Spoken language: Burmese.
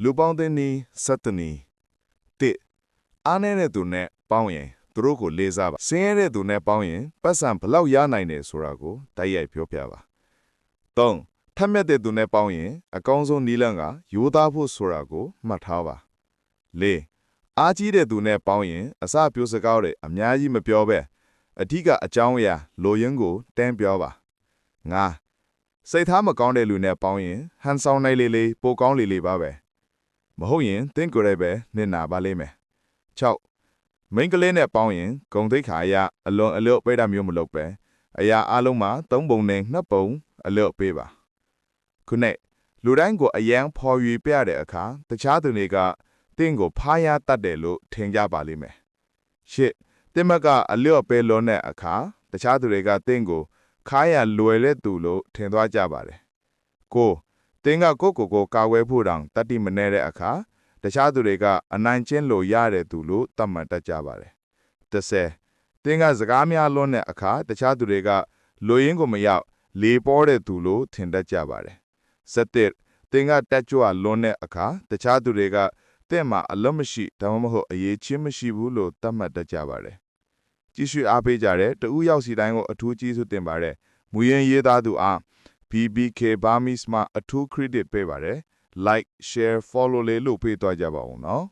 လူပေါင်းတဲ့နီ7နီတစ်အားနေတဲ့သူနဲ့ပေါင်းရင်သူတို့ကိုလေးစားပါဆင်းရဲတဲ့သူနဲ့ပေါင်းရင်ပတ်စံဘလောက်ရနိုင်တယ်ဆိုတာကိုတိုက်ရိုက်ပြောပြပါ3ထက်မြက်တဲ့သူနဲ့ပေါင်းရင်အကောင်းဆုံးနီးလန်းကယူသားဖို့ဆိုတာကိုမှတ်ထားပါ4အားကြီးတဲ့သူနဲ့ပေါင်းရင်အစပြိုးစကားတွေအများကြီးမပြောပဲအထီးကအကြောင်းအရာလိုရင်းကိုတန်းပြောပါ5စိတ်ထားမကောင်းတဲ့လူနဲ့ပေါင်းရင်ဟန်ဆောင်နိုင်လေးပိုကောင်းလေးပါပဲမဟုတ်ရင်သင်ကိုယ်ရဲ့ပဲနစ်နာပါလိမ့်မယ်6မိန်းကလေးနဲ့ပေါင်းရင်ဂုံသိက္ခာအရအလွန်အလွတ်ပေးတာမျိုးမလုပ်ပဲအရာအလုံးမှာ3ပုံနဲ့2ပုံအလွတ်ပေးပါခုနဲ့လူတိုင်းကိုအယံဖော်ယူပြတဲ့အခါတခြားသူတွေကတင့်ကိုဖားရတတ်တယ်လို့ထင်ကြပါလိမ့်မယ်ရှစ်တင်မကအလွတ်ပေးလုံးတဲ့အခါတခြားသူတွေကတင့်ကိုခါရလွယ်တဲ့သူလို့ထင်သွားကြပါတယ်ကိုတင်ကကိုကာဝဲဖို့တောင်တတိမနေတဲ့အခါတခြားသူတွေကအနိုင်ကျင့်လို့ရတဲ့သူလို့သတ်မှတ်တတ်ကြပါတယ်10တင်ကစကားများလွန်းတဲ့အခါတခြားသူတွေကလူရင်းကိုမရောက်လေပေါ်တဲ့သူလို့ထင်တတ်ကြပါတယ်11တင်ကတက်ကြွလွန်းတဲ့အခါတခြားသူတွေကတင့်မှာအလွတ်မရှိဒါမှမဟုတ်အရေးချင်းမရှိဘူးလို့သတ်မှတ်တတ်ကြပါတယ်ကြည့်ရှုအားပေးကြတဲ့တဦးရောက်စီတိုင်းကိုအထူးကျေးဇူးတင်ပါတယ်မူရင်းရေးသားသူအား BBK Burmese မှာအထူး credit ပေးပါတယ် like share follow လေးလုပ်ပေးသွားကြပါဦးနော်